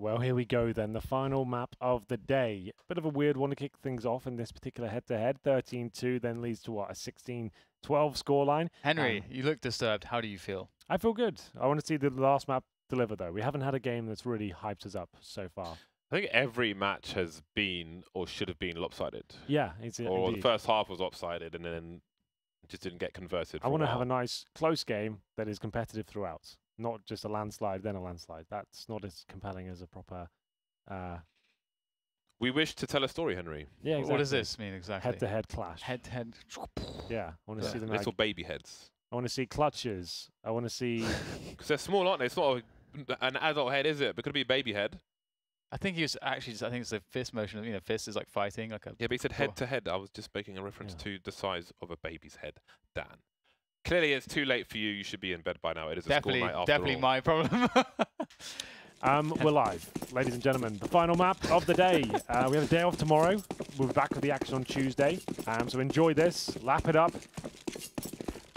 Well, here we go then. The final map of the day. Bit of a weird one to kick things off in this particular head-to-head. 13-2 then leads to what, a 16-12 scoreline. Henry, you look disturbed. How do you feel? I feel good. I want to see the last map deliver, though. We haven't had a game that's really hyped us up so far. I think every match has been or should have been lopsided. Yeah, it's or indeed. the first half was lopsided and then just didn't get converted. I want to have a nice close game that is competitive throughout, not just a landslide then a landslide. That's not as compelling as a proper. We wish to tell a story, Henry. Yeah, exactly. What does this mean exactly? Head-to-head clash. Head-to-head. Yeah, I want to see them. Little baby heads. I want to see clutches. I want to see. Because they're small, aren't they? It's not an adult head, is it? But could it be a baby head? I think he was actually. I think it's the fist motion. You know, fist is like fighting. Like a yeah, but he said head to head. I was just making a reference to the size of a baby's head. Dan. Clearly, it's too late for you. You should be in bed by now. It is a school night after definitely all. my problem. We're live, ladies and gentlemen. The final map of the day. We have a day off tomorrow. We'll be back with the action on Tuesday. So enjoy this, lap it up.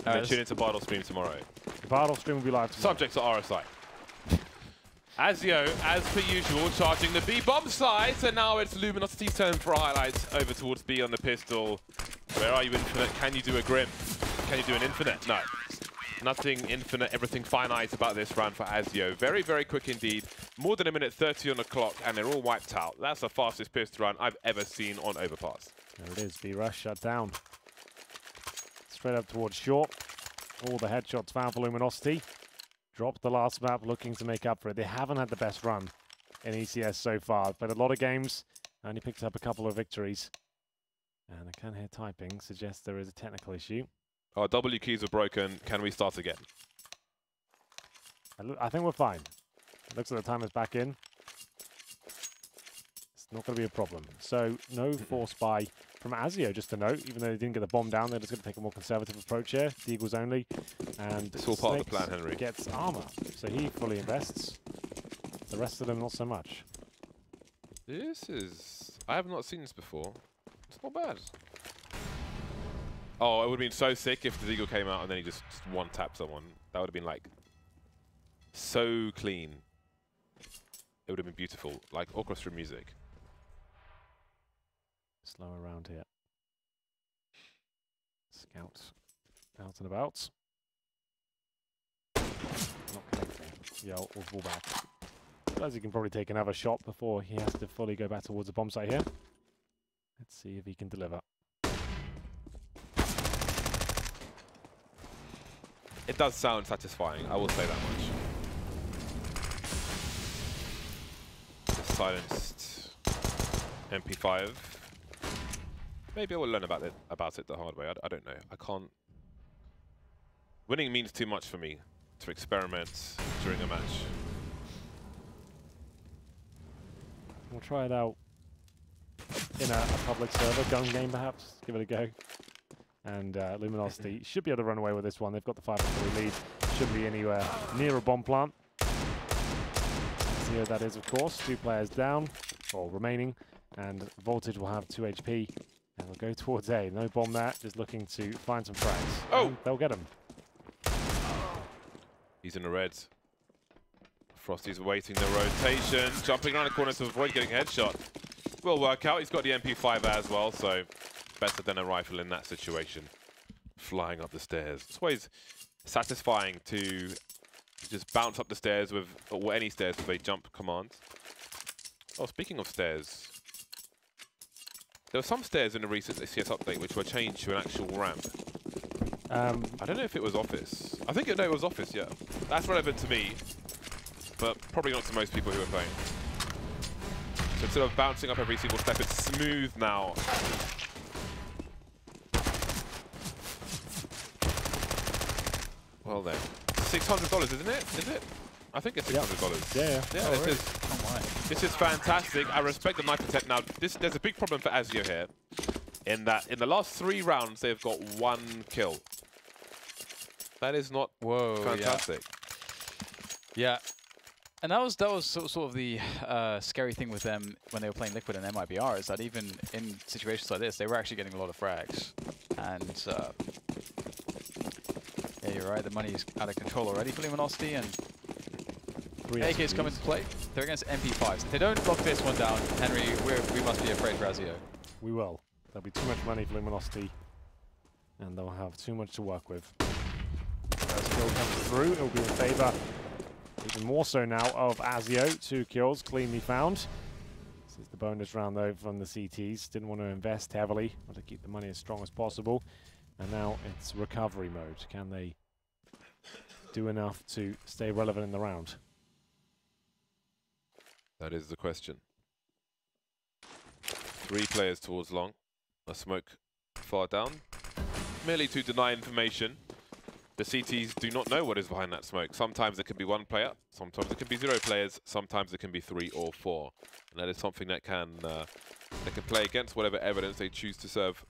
And then tune into Bardal Stream tomorrow. The Bardal Stream will be live tomorrow. Subjects are RSI. Azio, as per usual, charging the B bomb side. So now it's Luminosity's turn for highlights. Over towards B on the pistol. Where are you, Infinite? Can you do a Grim? Can you do an Infinite? No. Nothing infinite, everything finite about this round for Azio. Very, very quick indeed. More than a minute 30 on the clock, and they're all wiped out. That's the fastest pistol run I've ever seen on Overpass. There it is, B-Rush shut down. Straight up towards short. All the headshots found for Luminosity. Dropped the last map, looking to make up for it. They haven't had the best run in ECS so far, but a lot of games, only picked up a couple of victories. And I can hear typing, suggests there is a technical issue. Our W keys are broken. Can we start again? I think we're fine. It looks like the timer's back in. It's not going to be a problem. So no force buy from Azio, just to note. Even though they didn't get the bomb down, they're just going to take a more conservative approach here. Deagles only. And it's all part of the plan, Henry. Gets armor, so he fully invests. The rest of them, not so much. This is... I have not seen this before. It's not bad. Oh, it would have been so sick if the Deagle came out and then he just one-tapped someone. That would have been, like, so clean. It would have been beautiful, like orchestra music. Slow around here. Scouts out and about. Not connecting. Yeah, we'll fall back. Realize he can probably take another shot before he has to fully go back towards the bomb site here. Let's see if he can deliver. It does sound satisfying, I will say that much. Silenced MP5. Maybe I will learn about it the hard way. I don't know. I can't. Winning means too much for me to experiment during a match. We'll try it out in a public server, gun game perhaps. Give it a go. And Luminosity should be able to run away with this one. They've got the 5-3 lead. Shouldn't be anywhere near a bomb plant. Here that is, of course. 2 players down, or remaining. And Voltage will have 2 HP. And we'll go towards A. No bomb there, just looking to find some frags. Oh! And they'll get him. He's in the red. Frosty's awaiting the rotation. Jumping around the corner to avoid getting a headshot. Will work out. He's got the MP5 as well, so better than a rifle in that situation. Flying up the stairs. It's always satisfying to just bounce up the stairs with, or any stairs with a jump command. Oh, speaking of stairs, there were some stairs in the recent ECS update which were changed to an actual ramp. I don't know if it was Office. I think it was Office, yeah. That's relevant to me, but probably not to most people who are playing. So instead of bouncing up every single step, it's smooth now. Well then, $600, isn't it? Is it? I think it's $600. Yeah. Yeah, Oh, this is fantastic. I respect the knife attack. Now, there's a big problem for Azio here, in that in the last 3 rounds they've got 1 kill. That is not fantastic. Yeah. And that was sort of the scary thing with them when they were playing Liquid and MIBR, is that even in situations like this, they were actually getting a lot of frags. And yeah, you're right, the money's out of control already for Luminosity, and AKs come into play. They're against MP5s. If they don't lock this one down, Henry, we must be afraid for Azio. We will. There'll be too much money for Luminosity, and they'll have too much to work with. First kill comes through. It'll be in favor, even more so now, of Azio. 2 kills, cleanly found. This is the bonus round, though, from the CTs. Didn't want to invest heavily, want to keep the money as strong as possible. And now it's recovery mode. Can they do enough to stay relevant in the round? That is the question. 3 players towards long. A smoke far down. Merely to deny information. The CTs do not know what is behind that smoke. Sometimes it can be 1 player, sometimes it can be 0 players, sometimes it can be 3 or 4. And that is something that can play against whatever evidence they choose to serve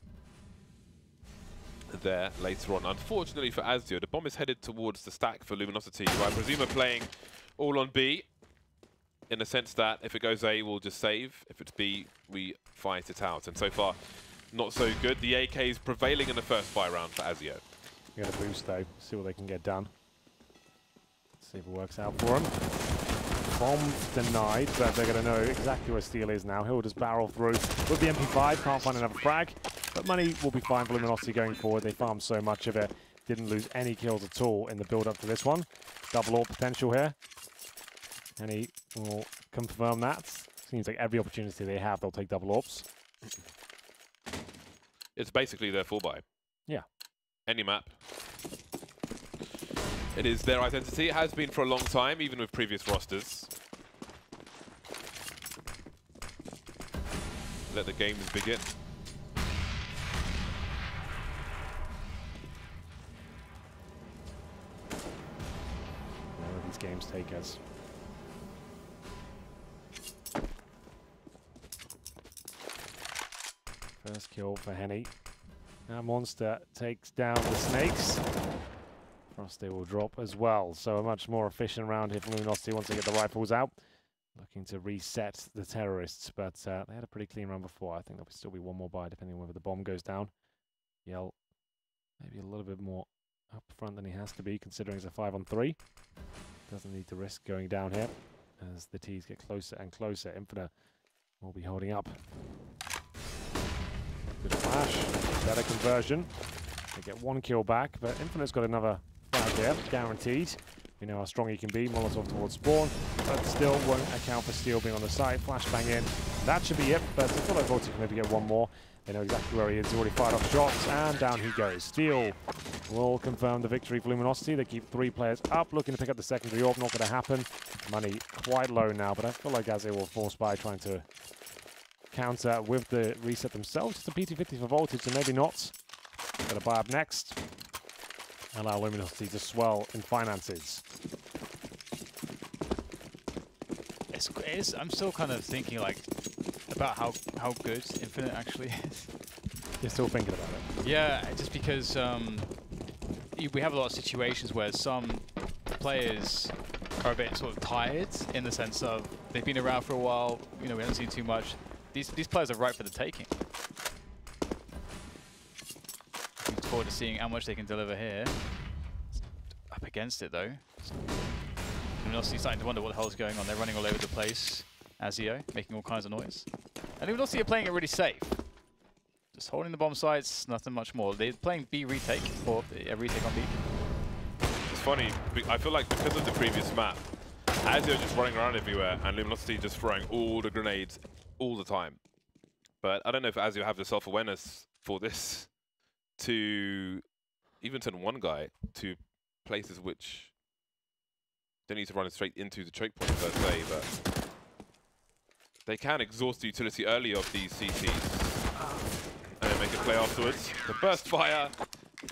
there later on. Unfortunately for Azio, the bomb is headed towards the stack for Luminosity, who I presume are playing all on B, in the sense that if it goes A, we'll just save. If it's B, we fight it out. And so far, not so good. The AK is prevailing in the first buy round for Azio. Get a boost though, see what they can get done. See if it works out for them. Bomb denied, but they're going to know exactly where Steel is now. He'll just barrel through with the MP5, can't find another frag. But money will be fine for Luminosity going forward. They farmed so much of it, didn't lose any kills at all in the build-up to this one. Double AWP potential here. And he will confirm that. Seems like every opportunity they have, they'll take double AWPs. It's basically their full buy. Yeah. Any map. It is their identity. It has been for a long time, even with previous rosters. Let the games begin. Where will these games take us? First kill for Henny. Now Monster takes down the snakes. Frosty will drop as well. So a much more efficient round here from Luminosity once they get the rifles out. Looking to reset the terrorists, but they had a pretty clean run before. I think there'll still be 1 more buy depending on whether the bomb goes down. Yell maybe a little bit more up front than he has to be, considering it's a 5-on-3. Doesn't need to risk going down here as the T's get closer and closer. Infinite will be holding up. Good flash, better conversion. They get 1 kill back, but Infinite's got another frag here, guaranteed. We know how strong he can be. Molotov towards spawn, but still won't account for Steel being on the side. Flashbang in. That should be it, but I feel like Voltic can maybe get 1 more. They know exactly where he is. He's already fired off shots, and down he goes. Steel will confirm the victory for Luminosity. They keep 3 players up, looking to pick up the secondary AWP. Not going to happen. Money quite low now, but I feel like Azio will force by trying to counter with the reset themselves. It's a PT50 for Voltage, so maybe not. Got to buy up next. Allow Luminosity to swell in finances. I'm still kind of thinking like about how good Infinite actually is. You're still thinking about it? Yeah, just because we have a lot of situations where some players are a bit sort of tired in the sense of they've been around for a while. You know, we haven't seen too much. These players are ripe for the taking. Looking forward to seeing how much they can deliver here. Up against it though. Luminosity starting to wonder what the hell is going on. They're running all over the place. Azio making all kinds of noise. And Luminosity are playing it really safe. Just holding the bomb sites, nothing much more. They're playing B retake, or a retake on B. It's funny, I feel like because of the previous map, Azio just running around everywhere and Luminosity just throwing all the grenades all the time. But I don't know if Azio have the self-awareness for this to even turn 1 guy to places which they need to run straight into the choke point per se, but they can exhaust the utility early of these CTs and then make a play afterwards. The burst fire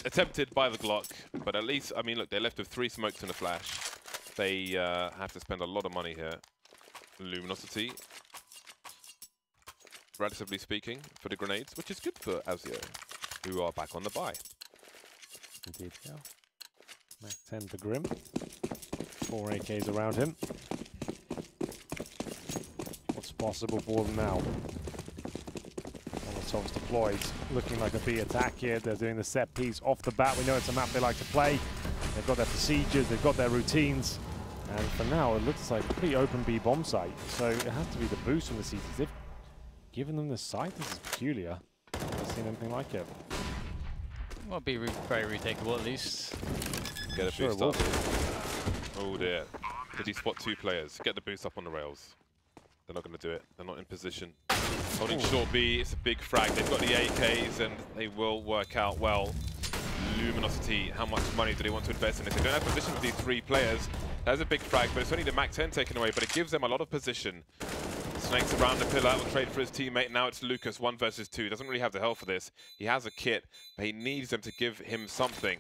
attempted by the Glock, but at least, I mean, look, they're left with 3 smokes and a flash. They have to spend a lot of money here. Luminosity, relatively speaking, for the grenades, which is good for Azio, who are back on the buy. Indeed, yeah. Mac 10 to Grim. 4 AKs around him. What's possible for them now? Molotov's deployed, looking like a B attack here. They're doing the set piece off the bat. We know it's a map they like to play. They've got their procedures, they've got their routines. And for now, it looks like a pretty open B bomb site. So it has to be the boost from the CTs. They've given them the site. This is peculiar. I've never seen anything like it. Well, be very retakeable at least. Get a Sure boost up. Oh dear. Did he spot 2 players? Get the boost up on the rails. They're not going to do it. They're not in position. Holding short B, it's a big frag. They've got the AKs and they will work out well. Luminosity, how much money do they want to invest in this? They don't have position with these 3 players. That's a big frag, but it's only the Mac 10 taken away, but it gives them a lot of position. Snakes around the pillar, will trade for his teammate. Now it's Lucas, 1 versus 2. Doesn't really have the health for this. He has a kit, but he needs them to give him something.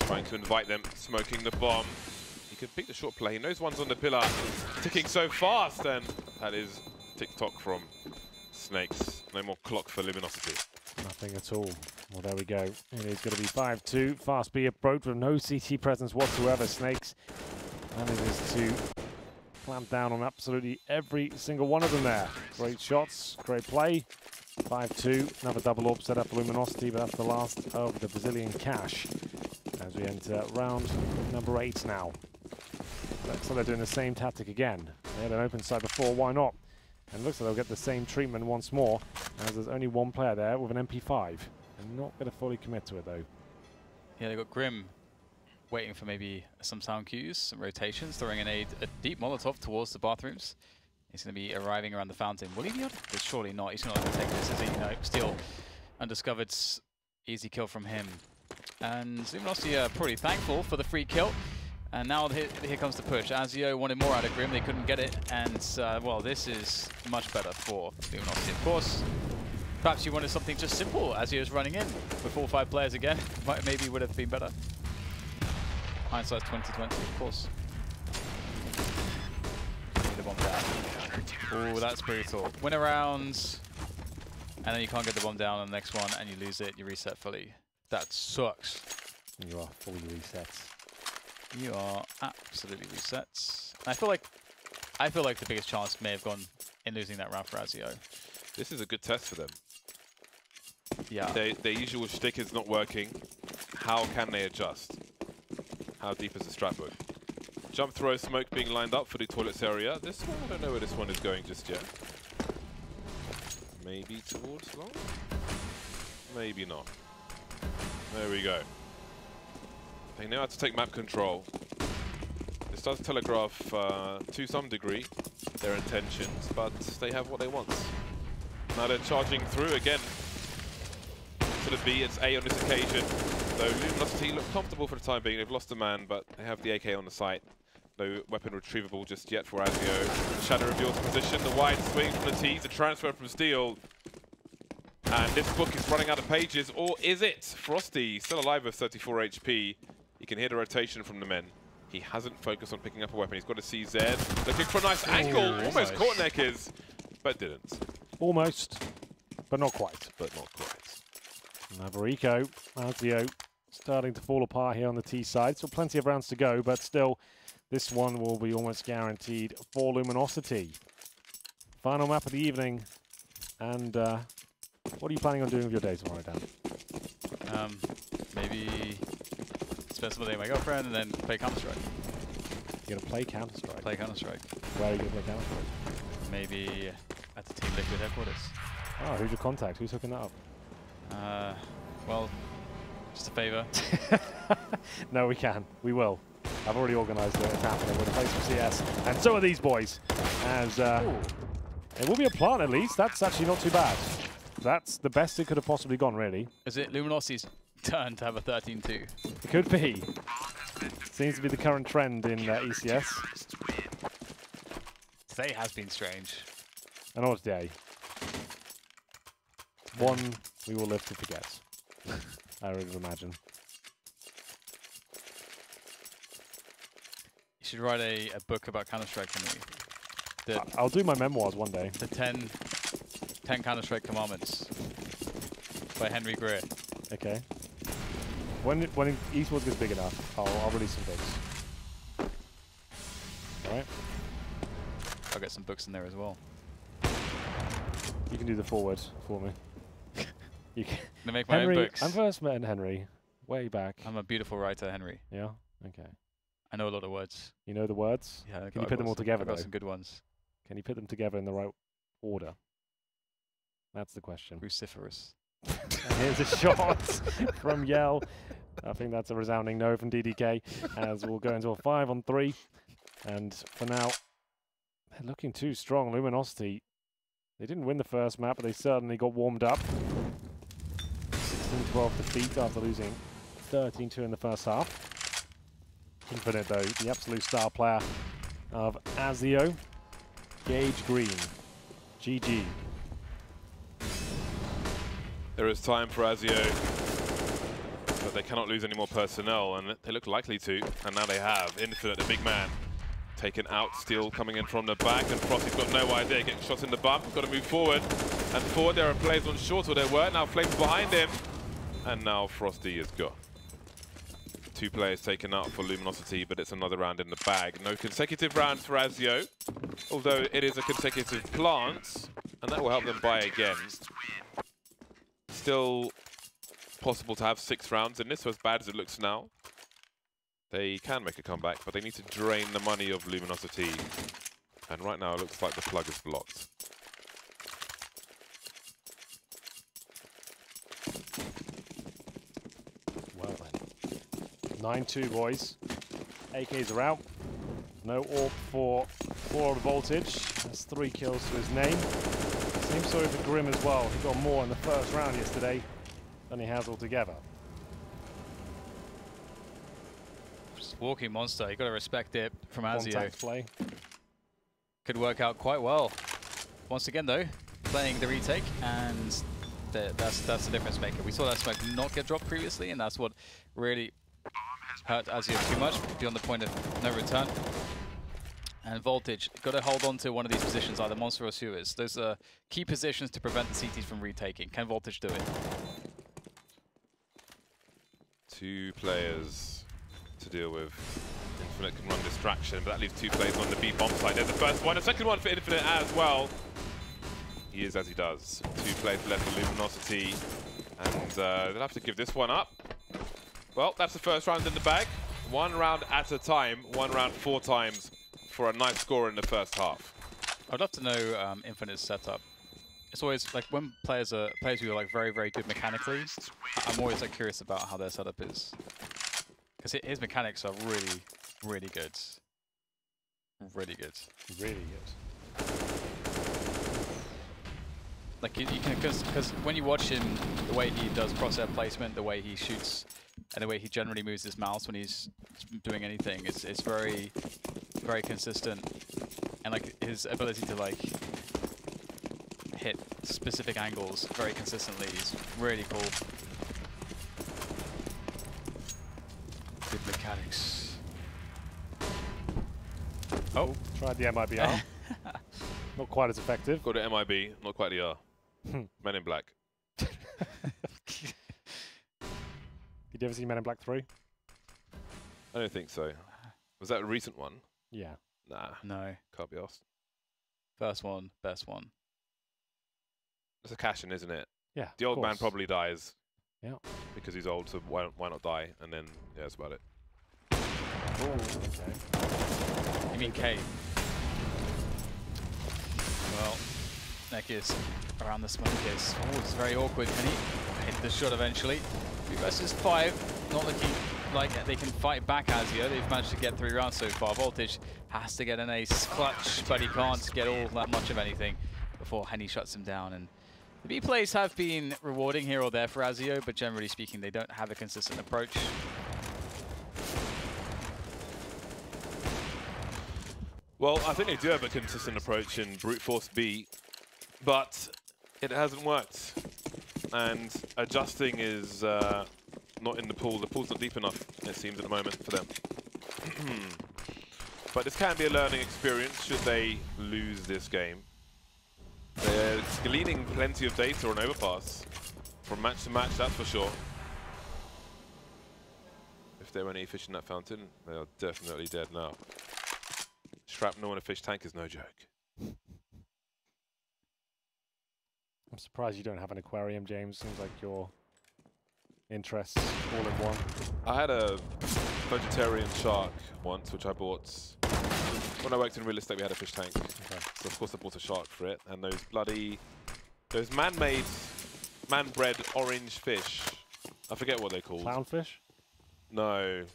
Trying to invite them, smoking the bomb. He can pick the short play. He knows one's on the pillar, ticking so fast, and that is tick-tock from Snakes. No more clock for Luminosity. Nothing at all. Well, there we go. It is going to be 5-2. Fast B approach with no CT presence whatsoever. Snakes manages to clamp down on absolutely every single one of them there. Great shots, great play. 5-2. Another double orb set up for Luminosity, but that's the last of the Brazilian cash as we enter round number 8 now. Looks like they're doing the same tactic again. They had an open side before, why not? And looks like they'll get the same treatment once more, as there's only one player there with an MP5. I'm not going to fully commit to it though. Yeah, they've got Grim waiting for maybe some sound cues, some rotations, throwing in a deep Molotov towards the bathrooms. He's going to be arriving around the fountain. Will he be able to? Surely not. He's not going to take this, is he? No, still undiscovered. Easy kill from him. And Luminosity are pretty thankful for the free kill. And now here comes the push. Azio wanted more out of Grim. They couldn't get it. And, well, this is much better for Luminosity, of course. Perhaps you wanted something just simple. Azio's running in with 4 or 5 players again. Maybe would have been better. Hindsight 2020, of course. Need the bomb down. Oh, that's brutal. Win a round, and then you can't get the bomb down on the next one, and you lose it. You reset fully. That sucks. You are fully reset. You are absolutely reset. I feel like the biggest chance may have gone in losing that round for Azio. This is a good test for them. Yeah. Their usual shtick is not working. How can they adjust? How deep is the strap book? Jump throw smoke being lined up for the toilets area. This one, I don't know where this one is going just yet. Maybe towards long? Maybe not. There we go. They know how to take map control. This does telegraph, to some degree, their intentions, but they have what they want. Now they're charging through again. To the B, it's A on this occasion. So Luminosity look comfortable for the time being. They've lost a man, but they have the AK on the site. No weapon retrievable just yet for Azio. Shadow reveals position, the wide swing from the T's, the transfer from Steel. And this book is running out of pages, or is it? Frosty, still alive with 34 HP. You can hear the rotation from the men. He hasn't focused on picking up a weapon. He's got a CZ. Looking for a nice angle. Almost caught Neckers, but didn't. Almost, but not quite. But not quite. Another eco. Azio starting to fall apart here on the T side. So plenty of rounds to go, but still, this one will be almost guaranteed for Luminosity. Final map of the evening. And what are you planning on doing with your day tomorrow, Dan? Maybe spend some day with my girlfriend and then play Counter-Strike. You're going to play Counter-Strike? Play Counter-Strike. Where are you going to play Counter-Strike? Maybe at the Team Liquid headquarters. Oh, who's your contact? Who's hooking that up? Well, just a favour. No, we can. We will. I've already organised it. It's happening. We're going to play some CS. And so are these boys. As it will be a plant at least. That's actually not too bad. That's the best it could have possibly gone, really. Is it Luminosity's turn to have a 13-2? It could be. Seems to be the current trend in ECS. Today has been strange. An odd day. One we will live to forget. I would imagine. You should write a book about Counter-Strike for me. I'll do my memoirs one day. The 10 Counter-Strike Commandments by Henry Greer. Okay. When esports gets big enough, I'll release some books. Alright. I'll get some books in there as well. You can do the forward for me. You can. To make my own books. I first met Henry way back. I'm a beautiful writer, Henry. Yeah? Okay. I know a lot of words. You know the words? Yeah, Can you put them all together, I've got though? some good ones. Can you put them together in the right order? That's the question. Cruciferous. And here's a shot from Yell. I think that's a resounding no from DDK, as we'll go into a 5-on-3. And for now, they're looking too strong. Luminosity, they didn't win the first map, but they certainly got warmed up. 16-12 defeat after losing 13-2 in the first half. Infinite, though, the absolute star player of Azio. Gage Green. GG. There is time for Azio, but they cannot lose any more personnel, and they look likely to, and now they have. Infinite, the big man, taken out. Steel coming in from the back, and Frosty's got no idea, getting shot in the bum. Got to move forward, and forward there are players on short, or there were. Now Flames behind him, and now Frosty is gone. 2 players taken out for Luminosity, but it's another round in the bag. No consecutive rounds for Azio, although it is a consecutive plant, and that will help them buy again. Still possible to have 6 rounds in this, so as bad as it looks now, they can make a comeback, but they need to drain the money of Luminosity. And right now it looks like the plug is blocked. Well then. 9-2, boys. AKs are out. No AWP for Forward Voltage. That's 3 kills to his name. Same story for Grim as well. He got more in the first round yesterday than he has altogether. Just walking monster. You got to respect it from Azio. Contact play. Could work out quite well. Once again, though, playing the retake, and that's the difference maker. We saw that smoke not get dropped previously, and that's what really hurt Azio too much, beyond the point of no return. And Voltage, got to hold on to one of these positions, either Monster or Sewers. Those are key positions to prevent the CTs from retaking. Can Voltage do it? 2 players to deal with. Infinite can run distraction, but that leaves 2 players on the B bomb site. There's the first one, a second one for Infinite as well. He is as he does. 2 players left for Luminosity, and they'll have to give this one up. Well, that's the first round in the bag. 1 round at a time, 1 round 4 times for a nice score in the first half. I'd love to know Infinite's setup. It's always like when players who are like very, very good mechanically, I'm always like curious about how their setup is. Because his mechanics are really, really good. Really good. Really good. Like you can, because when you watch him, the way he does crosshair placement, the way he shoots, and the way he generally moves his mouse when he's doing anything, it's very, very consistent. And like his ability to like hit specific angles very consistently is really cool. Good mechanics. Oh, tried the MIBR. Not quite as effective. Got an MIB, not quite the R. Men in Black. Did you ever see Men in Black 3? I don't think so. Was that a recent one? Yeah. Nah. no. Can't be asked. First one, best one. It's a cash-in, isn't it? Yeah. The old man probably dies. Yeah. Because he's old, so why not die? And then, yeah, that's about it. Oh, okay. You mean K? Well, neck is around the smoke case. Oh, it's very awkward. Can he hit the shot eventually? 3 versus 5. Not looking like they can fight back Azio. They've managed to get 3 rounds so far. Voltage has to get an ace clutch, but he can't get all that much of anything before Henny shuts him down. And the B plays have been rewarding here or there for Azio, but generally speaking, they don't have a consistent approach. Well, I think they do have a consistent approach in Brute Force B, but it hasn't worked. And adjusting is not in the pool. The pool's not deep enough, it seems, at the moment for them. But this can be a learning experience should they lose this game. They're gleaning plenty of data on Overpass from match to match, that's for sure. If there were any fish in that fountain, they are definitely dead now. Shrapnel in a fish tank is no joke. I'm surprised you don't have an aquarium, James. Seems like your interests all in one. I had a vegetarian shark once, which I bought. When I worked in real estate, we had a fish tank. Okay. So of course I bought a shark for it. And those man-made, man-bred orange fish. I forget what they're called. Clownfish? No.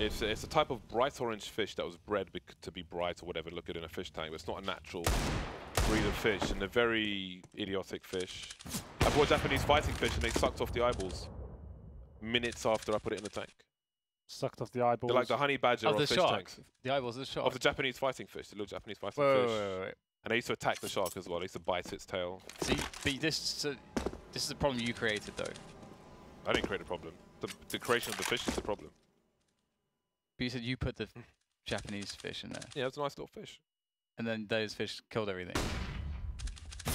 It's a type of bright orange fish that was bred to be bright or whatever, look good in a fish tank, but it's not a natural breed of fish, and they're very idiotic fish. I bought Japanese fighting fish and they sucked off the eyeballs minutes after I put it in the tank. Sucked off the eyeballs. They're like the honey badger of the fish shark. tanks. The eyeballs of the shark. Of the Japanese fighting fish, the little Japanese fighting Whoa, fish. wait. And they used to attack the shark as well. They used to bite its tail. See, but this is a problem you created, though. I didn't create a problem. The creation of the fish is the problem. But you said you put the Japanese fish in there. Yeah, it's a nice little fish. And then those fish killed everything.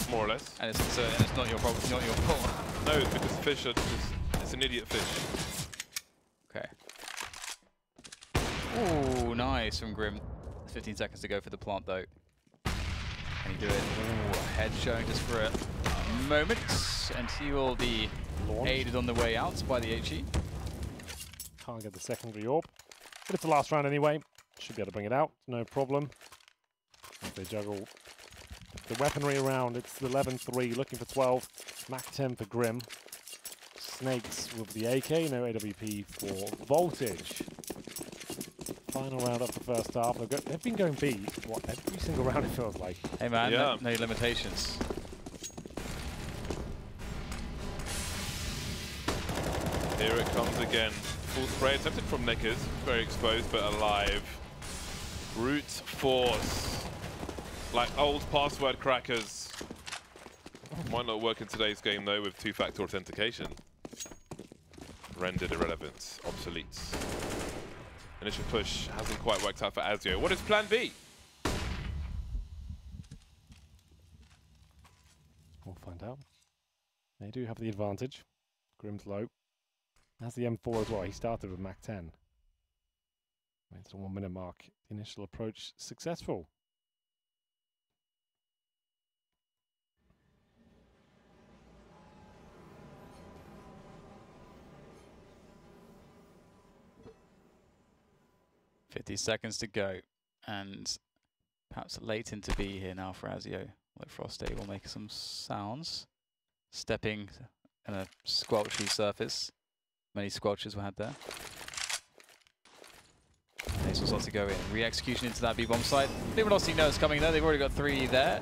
More or less. And it's not your problem, not your fault. No, it's because the fish are just, it's an idiot fish. Okay. Ooh, nice from Grim. 15 seconds to go for the plant, though. Can he do it? Ooh, head showing just for a moment. And he will be aided on the way out by the HE. Can't get the secondary orb. But it's the last round anyway. Should be able to bring it out, no problem. If they juggle the weaponry around, it's 11-3, looking for 12. Mac 10 for Grim. Snakes with the AK, no AWP for Voltage. Final round up the first half. They've been going B, what, every single round it feels like. Hey man, yeah. no limitations. Here it comes again. Full spray attempted from Knickers. Very exposed, but alive. Brute force. Like old password crackers. Might not work in today's game, though, with two-factor authentication. Rendered irrelevant. Obsolete. Initial push hasn't quite worked out for Azio. What is plan B? We'll find out. They do have the advantage. Grim's low. Has the M4 as well. He started with Mac 10. It's the 1 minute mark. The initial approach successful. .50 seconds to go, and perhaps late into B here now for Azio. Like Frosty will make some sounds, stepping on a squelchy surface. Many squelches were had there. Ace will start to go in. Re-execution into that B-bomb site. Luminosity knows coming there. They've already got 3 there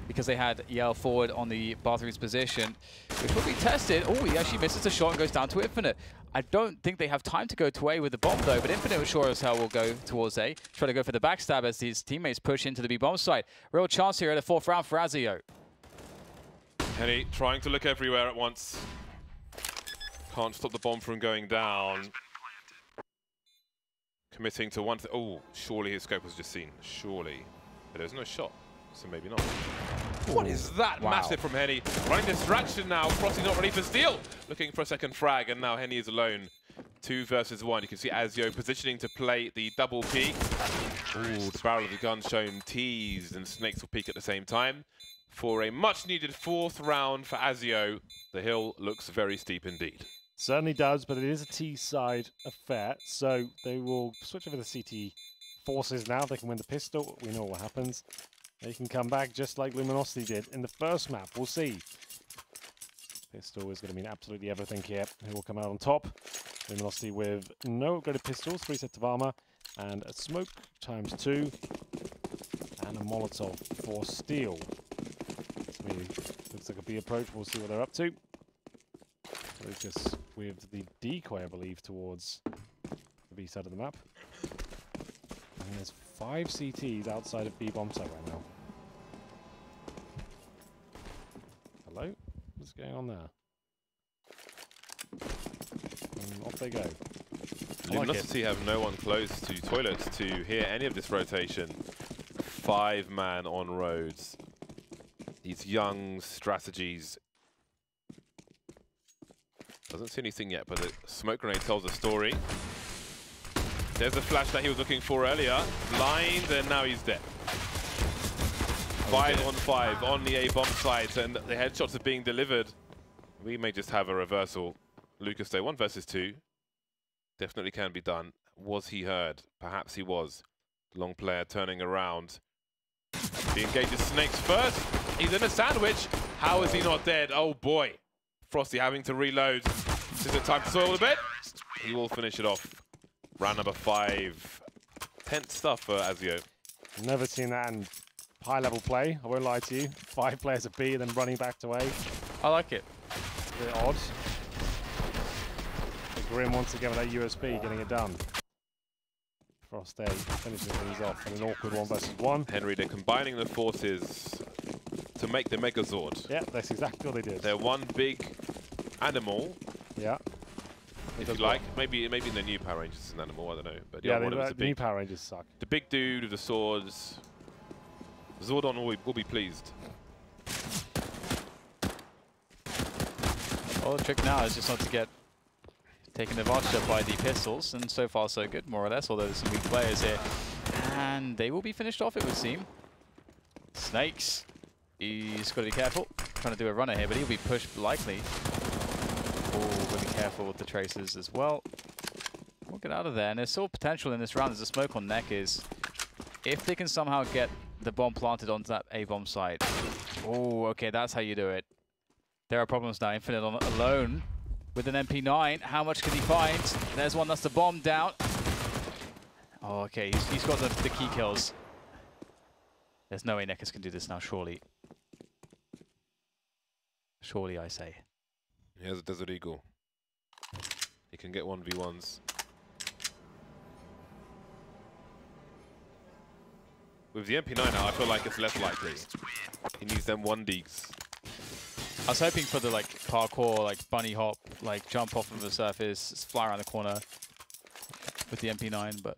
because they had Yell forward on the bathroom's position, which will be tested. Oh, he actually misses the shot and goes down to Infinite. I don't think they have time to go to A with the bomb, though, but Infinite sure as hell will go towards A. Try to go for the backstab as his teammates push into the B-bomb site. Real chance here at the 4th round for Azio. Henny trying to look everywhere at once. Can't stop the bomb from going down. Committing to one. Oh, surely his scope was just seen. Surely. But there's no shot, so maybe not. Ooh. What is that? Wow. Massive from Henny. Running distraction now. Frosty not ready for steal. Looking for a second frag, and now Henny is alone. 2 versus 1. You can see Azio positioning to play the double peek. Ooh, the barrel of the gun shown teased, and Snakes will peek at the same time. For a much-needed 4th round for Azio, the hill looks very steep indeed. Certainly does, but it is a T-side affair, so they will switch over the CT forces now. They can win the pistol. We know what happens. They can come back just like Luminosity did in the first map. We'll see. Pistol is going to mean absolutely everything here. Who will come out on top? Luminosity with no upgraded pistols, 3 sets of armor, and a smoke ×2, and a Molotov for steel. Looks like a B approach. We'll see what they're up to. Lucas with the decoy, I believe, towards the B side of the map. And there's 5 CTs outside of B bomb site right now. Hello? What's going on there? And off they go. Luminosity have no one close to toilets to hear any of this rotation. 5-man on roads. These young strategies. Doesn't see anything yet, but the smoke grenade tells a story. There's the flash that he was looking for earlier. Blind, and now he's dead. 5 on 5 on the A bomb site, and the headshots are being delivered. We may just have a reversal. Lucas, they 1 versus 2. Definitely can be done. Was he heard? Perhaps he was. Long player turning around. He engages Snakes first. He's in a sandwich. How is he not dead? Oh boy. Frosty having to reload. Is it time to soil a bit? He will finish it off. Round number 5. Tense stuff for Azio. Never seen that in high-level play. I won't lie to you. 5 players at B, then running back to A. I like it. A bit odd. But Grim once again with that USP, getting it done. Frost A finishing things off in an awkward 1 versus 1. Henry, they're combining the forces to make the Megazord. Yeah, that's exactly what they did. They're one big animal. Yeah. If you like, maybe in the new Power Rangers is an animal, I don't know. But Yeah, the the new Power Rangers suck. The big dude with the swords. Zordon will be pleased. Well, the trick now is just not to get taken advantage of by the pistols, and so far so good, more or less, although there's some weak players here. And they will be finished off, it would seem. Snakes. He's got to be careful. Trying to do a runner here, but he'll be pushed likely. Oh, we'll be careful with the tracers as well. We'll get out of there, and there's still potential in this round. There's a smoke on Neck is if they can somehow get the bomb planted onto that A-bomb site. Oh, okay, that's how you do it. There are problems now. Infinite on alone with an MP9. How much can he find? There's one, that's the bomb down. Oh, okay, he's got the key kills. There's no way Neckers can do this now, surely. Surely, I say. He has a Desert Eagle. He can get 1v1s. With the MP9 now, I feel like it's less likely. He needs them 1Ds. I was hoping for the like parkour, like bunny hop, like jump off of the surface, fly around the corner with the MP9, but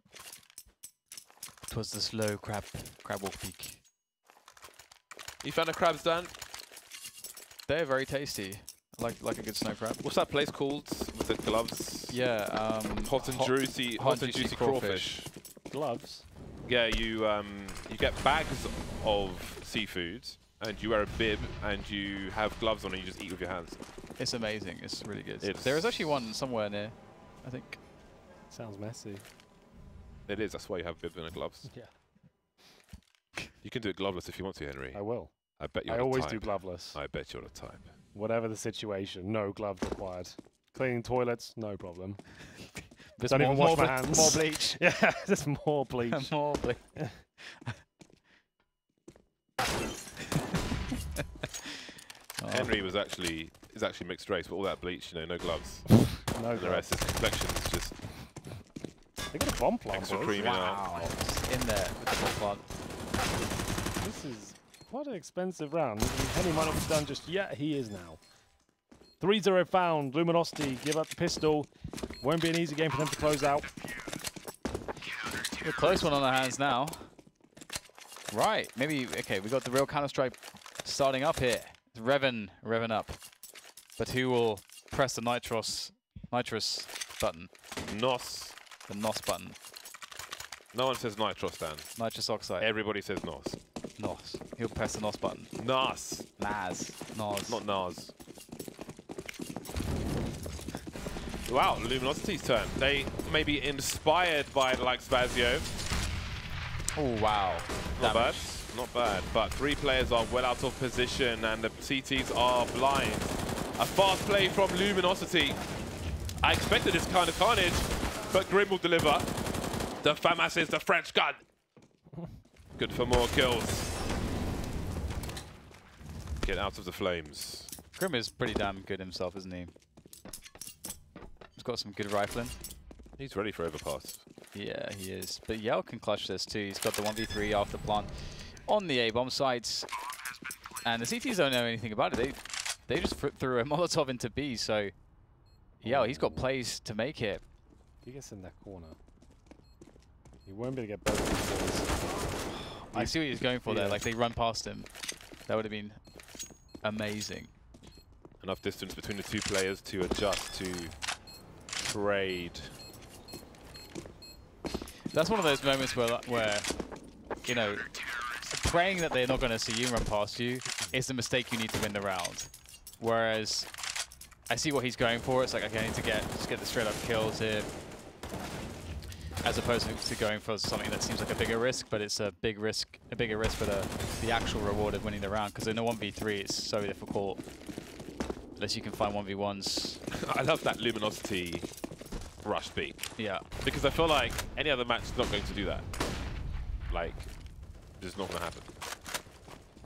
it was the slow crab walk peak. You found the crabs, Dan? They're very tasty. Like a good snow crab. What's that place called with the gloves? Yeah, hot and juicy crawfish. Gloves? Yeah, you get bags of seafood, and you wear a bib, and you have gloves on, and you just eat with your hands. It's amazing. It's really good. There is actually one somewhere near, I think. Sounds messy. It is. That's why you have bib and gloves. Yeah. You can do it gloveless if you want to, Henry. I will. I bet you're I the always type. do gloveless. I bet you're the type. Whatever the situation, no gloves required. Cleaning toilets, no problem. Just Don't even wash my hands. More bleach. Yeah, just more bleach. More bleach. Henry is actually mixed race, but all that bleach, no gloves. No The rest, his complexion's just they got a bomb plant. extra boys. creamy now. Wow. In there with the bomb plant. This is quite an expensive round. Henry might not be done just yet. He is now. 3-0 found. Luminosity give up the pistol. Won't be an easy game for them to close out. A close one on our hands now. Right, maybe, okay, we got the real Counter-Strike starting up here. It's revving up. But who will press the nitrous button? NOS. The NOS button. No one says nitros, Dan. Nitrous oxide. Everybody says NOS. NOS. He'll press the NOS button. NOS. NAS. NOS. Not NOS. Wow, Luminosity's turn. They may be inspired by the likes of Azio. Oh, wow. Not bad. Not bad. But 3 players are well out of position and the CTs are blind. A fast play from Luminosity. I expected this kind of carnage, but Grim will deliver. The FAMAS is the French gun. Good for more kills. Get out of the flames. Grim is pretty damn good himself, isn't he? He's got some good rifling. He's ready for Overpass. Yeah, he is. But Yell can clutch this too. He's got the 1v3 after plant on the A-bomb sites. And the CTs don't know anything about it. They just threw a Molotov into B, so Yell, he's got plays to make it. He gets in that corner. He won't be able to get both of these. I see what he's going for there. Like, they run past him. That would have been amazing. Enough distance between the 2 players to adjust to trade. That's one of those moments where you know, praying that they're not going to see you run past you is the mistake you need to win the round. Whereas I see what he's going for. It's like, okay, I need to just get the straight up kills here. as opposed to going for something that seems like a bigger risk, but it's a bigger risk for the actual reward of winning the round. Because in a 1v3, it's so difficult unless you can find 1v1s. I love that Luminosity rush B. Yeah. Because I feel like any other match is not going to do that. Like, it's not going to happen.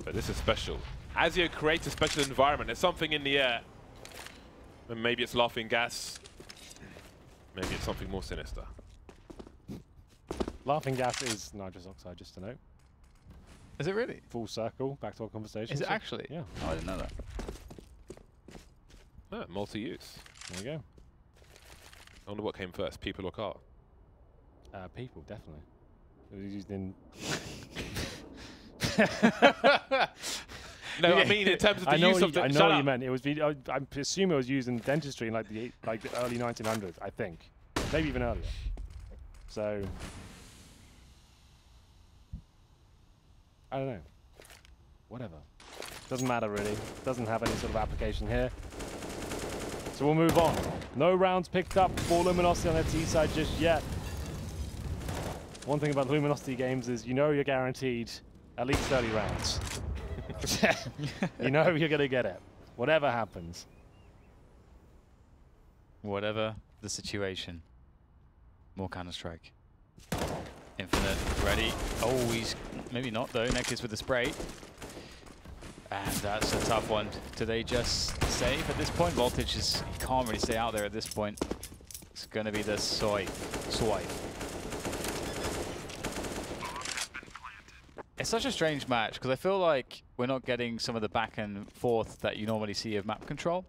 But this is special. Azio creates a special environment. There's something in the air. And maybe it's laughing gas. Maybe it's something more sinister. Laughing gas is nitrous oxide, just to note. Is it really? Full circle, back to our conversation. Is it actually? Yeah. Oh, I didn't know that. Oh, multi-use. There you go. I wonder what came first, people or car? People, definitely. It was used in... No, I mean in terms of the use of the... I know what you meant. It was. I assume it was used in dentistry in like the early 1900s. I think, maybe even earlier. So I don't know. Whatever. Doesn't matter really. Doesn't have any sort of application here. So we'll move on. No rounds picked up for Luminosity on their T side just yet. One thing about Luminosity games is you know you're guaranteed at least 30 rounds. You know you're going to get it, whatever happens. Whatever the situation. More Counter-Strike. Infinite, ready. Oh, he's maybe not though. Nekis with the spray. And that's a tough one. Do they just save at this point? Voltage is, he can't really stay out there at this point. It's going to be the swipe. It's such a strange match because I feel like we're not getting some of the back and forth that you normally see of map control.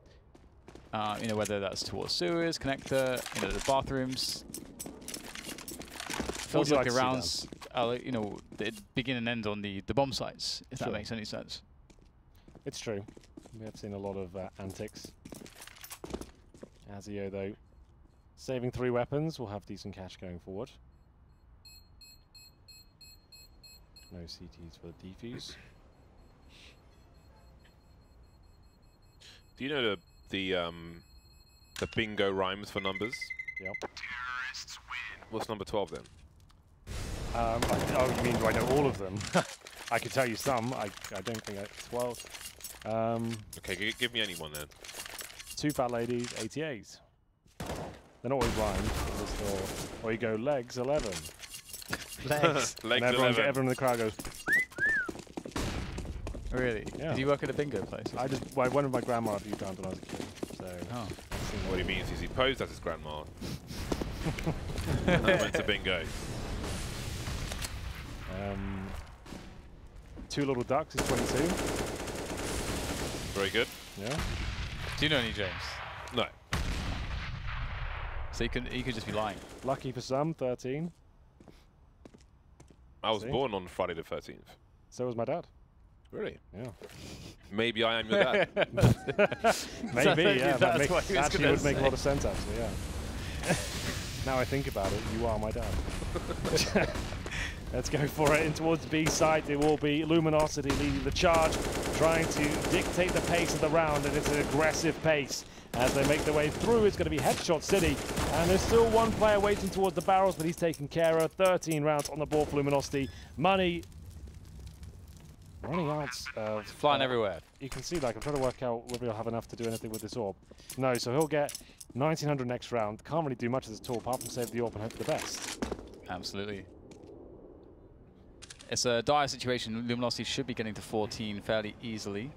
You know, whether that's towards sewers, connector, you know, the bathrooms. Feels like the rounds, you know, they begin and end on the bomb sites, if that makes any sense. It's true. We have seen a lot of antics. Azio, though, saving 3 weapons, will have decent cash going forward. No CTs for the defuse. Do you know the bingo rhymes for numbers? Yep. Terrorists win. What's number 12 then? Oh, you mean do I know all of them? I could tell you some. I don't think it's 12. Okay, give me any one then. 2 fat ladies, 88. They're not always rhymed. Or you go legs 11. Legs. Legs and 11. everyone in the crowd goes. Really? Yeah. Did you work at a bingo place? I went with my grandma a few times when I was a kid. So. Oh. What he means is he posed as his grandma. And went to bingo. 2 little ducks is 22. Very good. Yeah. Do you know any James? No. So you could just be lying. Lucky for some, 13. I was See? born on Friday the 13th. So was my dad. Really? Yeah. Maybe I am your dad. Maybe, yeah. That's That what he was actually gonna would make a say. lot of sense, actually, yeah. Now I think about it, you are my dad. Let's go for it in towards B side. It will be Luminosity leading the charge, trying to dictate the pace of the round, and it's an aggressive pace. As they make their way through, it's going to be Headshot City, and there's still one player waiting towards the barrels, but he's taken care of. 13 rounds on the board for Luminosity. Money running out of... Flying everywhere. You can see, like, I'm trying to work out whether he'll have enough to do anything with this orb. No, so he'll get 1900 next round. Can't really do much of this at all, apart from save the orb and hope for the best. Absolutely. It's a dire situation. Luminosity should be getting to 14 fairly easily.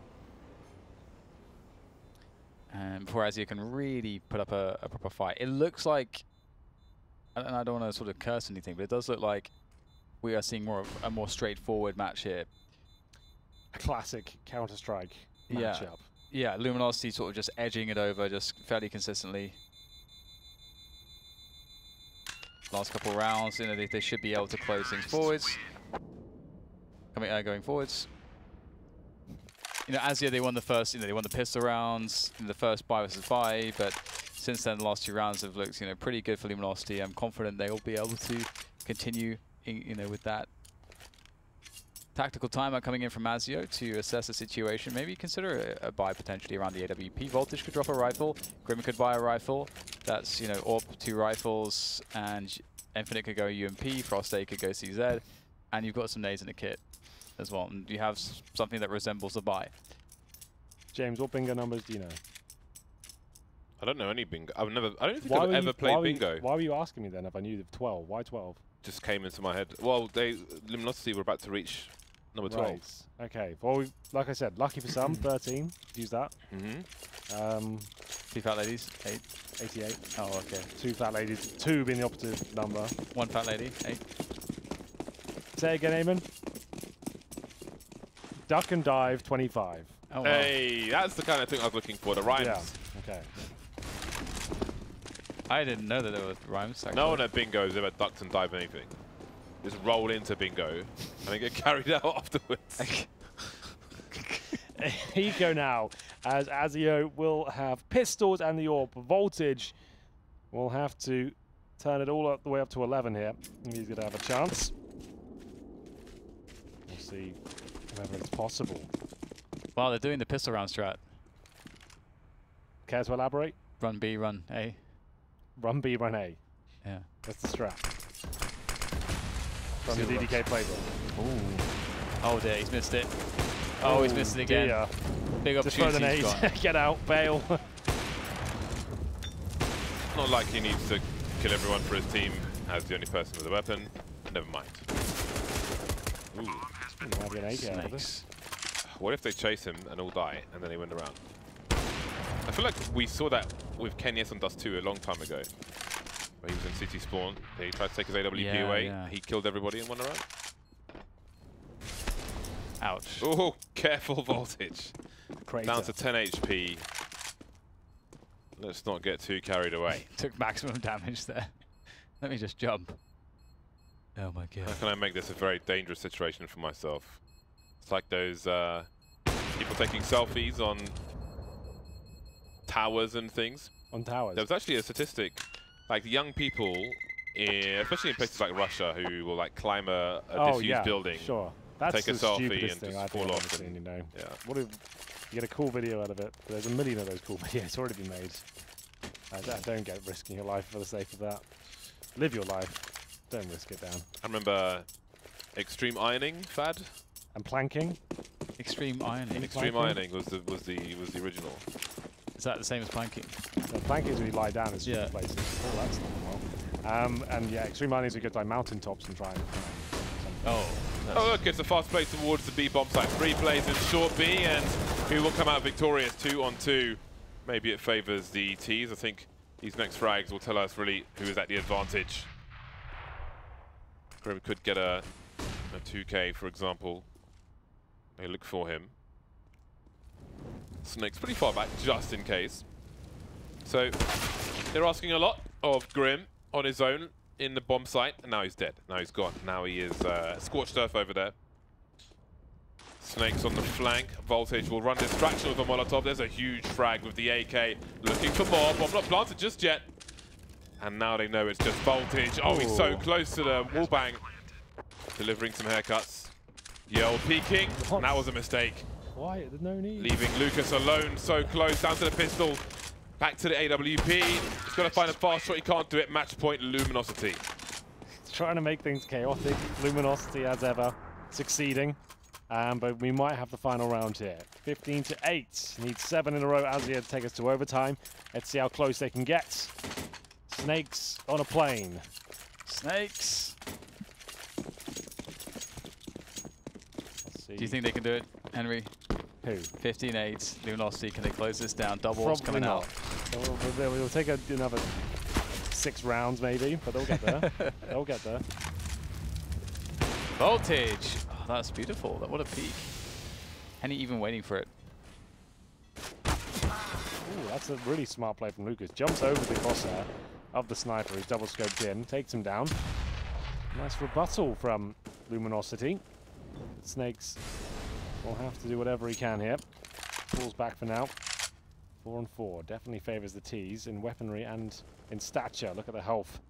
And before Azio can really put up a proper fight. It looks like, and I don't want to sort of curse anything, but it does look like we are seeing more of a more straightforward match here. A classic Counter-Strike matchup. Yeah, Luminosity sort of just edging it over just fairly consistently. Last couple rounds, you know, they should be able to close things forwards. Going forwards. You know, Azio, they won the first, they won the pistol rounds in the first 5 versus 5, but since then the last 2 rounds have looked, pretty good for Luminosity. I'm confident they will be able to continue, with that tactical timeout coming in from Azio to assess the situation. Maybe consider a buy potentially around the AWP. Voltage could drop a rifle. Grim could buy a rifle. That's, AWP 2 rifles, and Infinite could go UMP, Frosty could go CZ, and you've got some nades in the kit as well. And you have something that resembles a buy. James, what bingo numbers do you know? I don't know any bingo. I don't think I've ever played bingo. Why were you asking me then if I knew the 12? Why 12? Just came into my head. Well, Luminosity were about to reach number 12. Right. Okay. Well, like I said, lucky for some, 13. Use that. Mm-hmm. 2 fat ladies, 8. 88. Oh, okay. 2 fat ladies. 2 being the opposite number. 1 fat lady, 8. Say again, Eamon. Duck and dive, 25. Oh, wow. Hey, that's the kind of thing I was looking for. The rhymes. Yeah. Okay. I didn't know that there were rhymes. No one at bingo has ever ducked and dived anything. Just roll into bingo and then get carried out afterwards. Eco now, as Azio will have pistols and the orb. Voltage will have to turn it all the way up to 11 here. He's going to have a chance. We'll see whether it's possible. Wow, they're doing the pistol round strat. Care to elaborate? Run B, run A. Run B, run A. Yeah. That's the strat. From the DDK playbook. Ooh. Oh dear, he's missed it. Oh, he's missed it again. Dear. Big Just throw the opportunity. nades. Get out, bail. Not like he needs to kill everyone for his team as the only person with a weapon. Never mind. Ooh. Might be an AK out of this. Snakes. What if they chase him and all die and then they win the round? I feel like we saw that with Kenyes on Dust 2 a long time ago. Where he was in City Spawn. He tried to take his AWP away. Yeah. He killed everybody and won the round. Ouch. Oh, careful Voltage. Crater. Down to 10 HP. Let's not get too carried away. Took maximum damage there. Let me just jump. Oh my god. How can I make this a very dangerous situation for myself? It's like those people taking selfies on towers and things. On towers. There was actually a statistic, like young people, especially in places like Russia, who will like climb a disused building, Sure. That's take a the selfie stupidest and thing just I think fall I've off. ever seen, you know. Yeah. What if you get a cool video out of it? There's a million of those cool videos already been made. Don't get risking your life for the sake of that. Live your life. Don't risk it down. I remember extreme ironing fad. And planking. Extreme ironing. Extreme ironing was the original. Is that the same as planking? So planking is when you lie down in stupid Yeah. places. Oh, that's not well. And yeah, extreme ironing is when you go to like mountaintops and try and. Oh. Oh look, it's a fast play towards the B bomb site. 3 plays in short B, and who will come out victorious 2-on-2. Maybe it favours the Ts. I think these next frags will tell us really who is at the advantage. Grim could get a 2K, for example. They look for him. Snake's pretty far back, just in case. So they're asking a lot of Grim on his own in the bomb site, and now he's dead. Now he's gone. Now he is scorched earth over there. Snake's on the flank. Voltage will run distraction with a Molotov. There's a huge frag with the AK. Looking for more. Bomb not planted just yet. And now they know it's just Voltage. Oh, he's so close to the wall bang. Delivering some haircuts. Yell peeking. What? That was a mistake. Why? There's no need. Leaving Lucas alone, so close. Down to the pistol. Back to the AWP. He's got to find a fast shot. He can't do it. Match point, Luminosity. Trying to make things chaotic. Luminosity, as ever, succeeding. But we might have the final round here. 15-8. Need 7 in a row. Azio to take us to overtime. Let's see how close they can get. Snakes on a plane. Snakes. Let's see. Do you think they can do it, Henry? Who? 15-8. Luminosity, can they close this down? Doubles Probably coming not. out. They'll take another 6 rounds maybe, but they'll get there. They'll get there. Voltage. Oh, that's beautiful. What a peak. Henny even waiting for it. Ooh, that's a really smart play from Lucas. Jumps over the crosshair of the sniper who's double scoped in, takes him down. Nice rebuttal from Luminosity. Snakes will have to do whatever he can here. Falls back for now. 4-4. Definitely favours the Ts in weaponry and in stature. Look at the health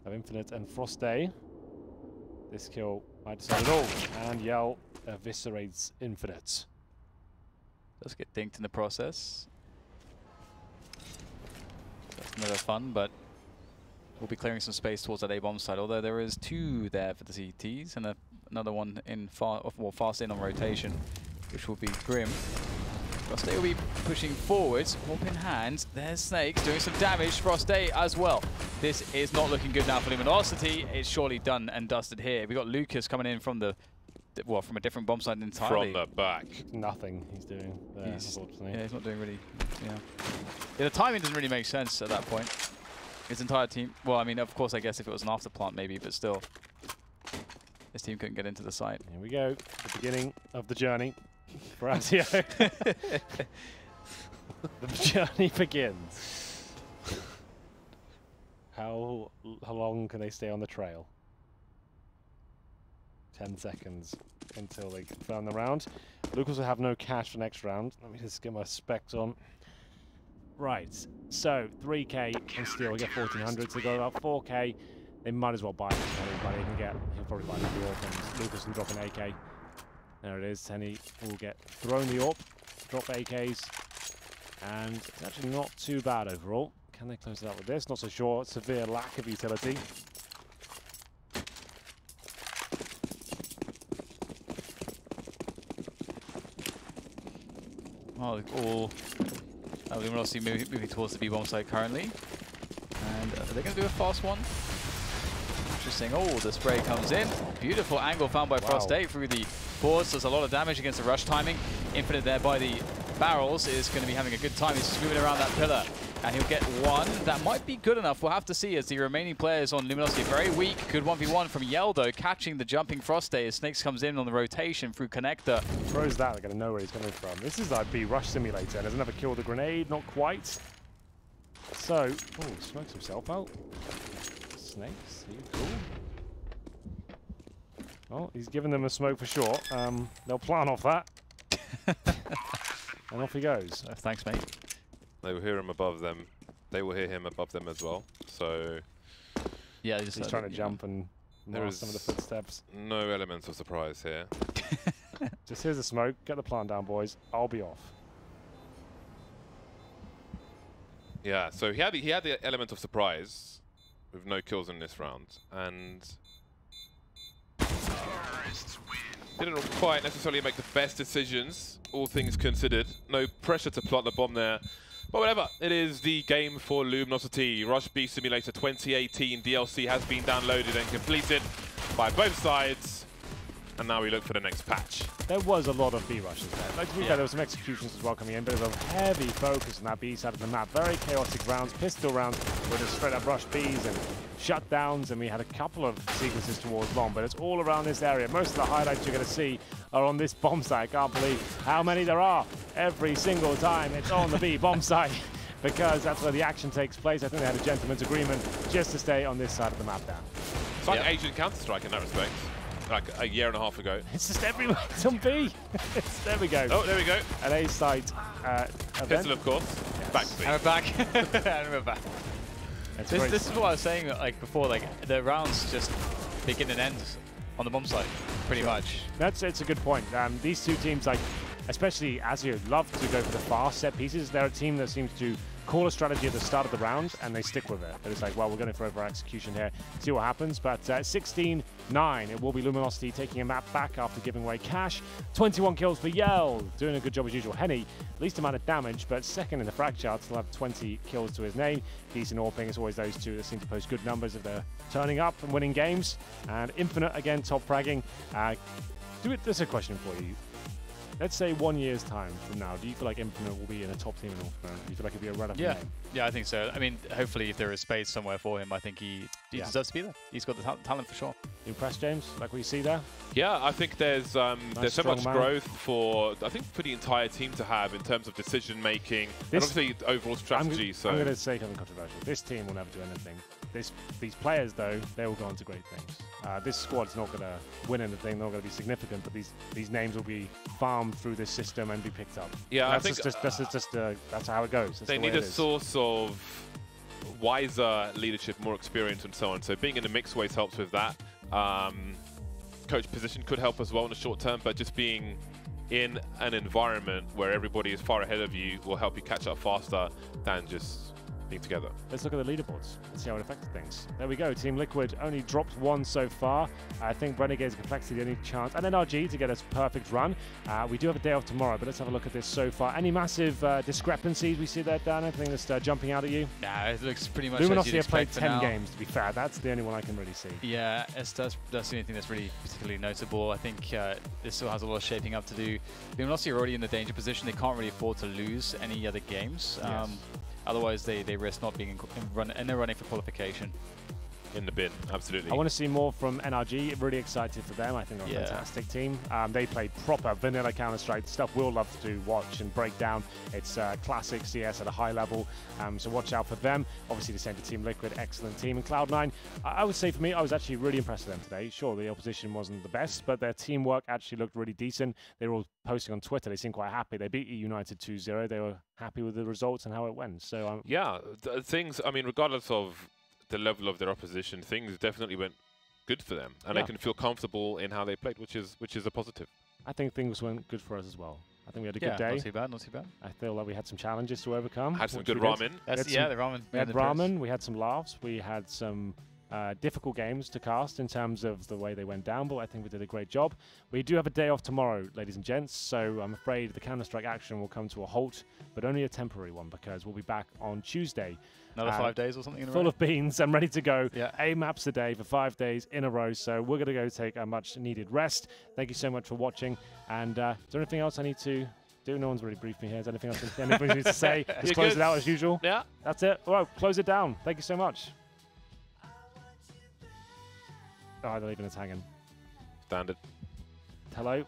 of Infinite and Frosty. This kill might decide it all. And Yell eviscerates Infinite. Does get dinked in the process. That's never fun, but will be clearing some space towards that A bomb side, although there is 2 there for the CTs and another one in fast in on rotation, which will be Grim. Frost A will be pushing forwards, warp in hand. There's Snakes doing some damage. Frost A as well. This is not looking good now for Luminosity. It's surely done and dusted here. We got Lucas coming in from from a different bomb side entirely. From the back. Nothing he's doing there, unfortunately. Yeah, he's not doing really. Yeah, the timing doesn't really make sense at that point. His entire team. Well, I mean, of course, I guess if it was an after plant, maybe, but still, his team couldn't get into the site. Here we go. The beginning of the journey for Azio. The journey begins. How long can they stay on the trail? 10 seconds until they confirm the round. Lucas will have no cash for next round. Let me just get my specs on. Right, so 3k and Steel will get 1400, so they got about 4k. They might as well buy everybody can get. He'll probably buy the AWP and Lucas can drop an AK. There it is. Tenny will get thrown the AWP, drop AKs, and it's actually not too bad overall. Can they close it out with this? Not so sure. Severe lack of utility. Oh, all Luminosity moving towards the B-bomb site currently. And they're going to do a fast one. Interesting. Oh, the spray comes in. Beautiful angle found by Frost A through the boards. Does a lot of damage against the rush timing. Infinite there by the barrels is going to be having a good time. He's just moving around that pillar. And he'll get one. That might be good enough. We'll have to see as the remaining players on Luminosity are very weak. Good 1v1 from Yeldo, catching the jumping Frost A as Snakes comes in on the rotation through Connector. Throws that, they're going to know where he's coming from. This is like B Rush Simulator. Doesn't have a kill the grenade, not quite. So, oh, smokes himself out. Snakes, are you cool? Oh, he's giving them a smoke for sure. They'll plan off that. And off he goes. Thanks, mate. They will hear him above them. They will hear him above them as well. So yeah, he's trying to jump and mask some of the footsteps. No elements of surprise here. Just here's the smoke. Get the plant down, boys. I'll be off. Yeah. So he had the element of surprise with no kills in this round, and didn't quite necessarily make the best decisions, all things considered. No pressure to plant the bomb there. But whatever, it is the game for Luminosity. Rush B Simulator 2018 DLC has been downloaded and completed by both sides. And now we look for the next patch. There was a lot of B rushes there. Like to be fair, there were some executions as well coming in, but there was a heavy focus on that B side of the map. Very chaotic rounds, pistol rounds, with just straight up rush Bs and shutdowns, and we had a couple of sequences towards long, but it's all around this area. Most of the highlights you're going to see are on this bomb site. I can't believe how many there are every single time it's on the B bomb site, because that's where the action takes place. I think they had a gentleman's agreement just to stay on this side of the map now. It's like Asian Counter-Strike in that respect. Like a year and a half ago. It's just everywhere. It's on B. There we go. Oh, there we go. An A site Pistol, of course. Yes. Back to B. And we're back. And we're back. This is what I was saying like before. Like the rounds just begin and end on the bomb site, pretty much. It's a good point. These two teams, like especially Azio, love to go for the fast set pieces. They're a team that seems to call a strategy at the start of the round and they stick with it. But it's like, well, we're going to throw for execution here, see what happens. But 16-9, it will be Luminosity taking a map back after giving away cash. 21 kills for Yell, doing a good job as usual. Henny, least amount of damage, but second in the frag chart, still have 20 kills to his name. Decent AWPing, it's always those two that seem to post good numbers if they're turning up and winning games. And Infinite, again, top fragging. There's a question for you. Let's say 1 year's time from now, do you feel like Infinite will be in a top team in North America? Do you feel like it'll be a relevant name? Yeah, I think so. I mean, hopefully if there is space somewhere for him, I think he deserves to be there. He's got the talent for sure. You impressed, James? Like what you see there? Yeah, I think there's so much growth for the entire team to have in terms of decision making and obviously overall strategy. I'm going to say something controversial. This team will never do anything. These players, though, they will go on to great things. This squad's not going to win anything. They're not going to be significant, but these names will be farmed through this system and be picked up. Yeah, I think that's how it goes. That's they need a source of wiser leadership, more experience, and so on. So being in the mixed ways helps with that. Coach position could help as well in the short term, but just being in an environment where everybody is far ahead of you will help you catch up faster than just being together. Let's look at the leaderboards and see how it affected things. There we go. Team Liquid only dropped 1 so far. I think Renegades and Complexity the only chance. And NRG to get us perfect run. We do have a day off tomorrow, but let's have a look at this so far. Any massive discrepancies we see there, Dan? Anything that's jumping out at you? Yeah, it looks pretty much Luminosity as have played you'd 10 expect for now. games, to be fair. That's the only one I can really see. Yeah, that's the only thing that's really particularly notable. I think this still has a lot of shaping up to do. Luminosity are already in the danger position. They can't really afford to lose any other games. Yes. Otherwise, they risk not being in the running for qualification. In the bin, absolutely. I want to see more from NRG. Really excited for them. I think they're a fantastic team. They play proper vanilla Counter-Strike, stuff we'll love to watch and break down. It's classic CS at a high level, so watch out for them. Obviously, the same for Team Liquid, excellent team. And Cloud9, I would say for me, I was actually really impressed with them today. Sure, the opposition wasn't the best, but their teamwork actually looked really decent. They were all posting on Twitter. They seemed quite happy. They beat United 2-0. They were happy with the results and how it went. So yeah, things, I mean, regardless of the level of their opposition, things definitely went good for them, and they can feel comfortable in how they played, which is a positive. I think things went good for us as well. I think we had a good day. Not too bad, not too bad. I feel like we had some challenges to overcome. Had some good ramen. The ramen. We had ramen. We had some laughs. We had some difficult games to cast in terms of the way they went down, but I think we did a great job. We do have a day off tomorrow, ladies and gents, so I'm afraid the Counter-Strike action will come to a halt, but only a temporary one, because we'll be back on Tuesday. Another 5 days or something in a row? Full of beans. I'm ready to go. Yeah. 8 maps a day for 5 days in a row, so we're going to go take a much-needed rest. Thank you so much for watching, and is there anything else I need to do? No one's really briefed me here. Is there anything else anybody needs to say? Just close it out as usual. Yeah. That's it. All right, close it down. Thank you so much. Oh, they're leaving us hanging. Standard. Hello.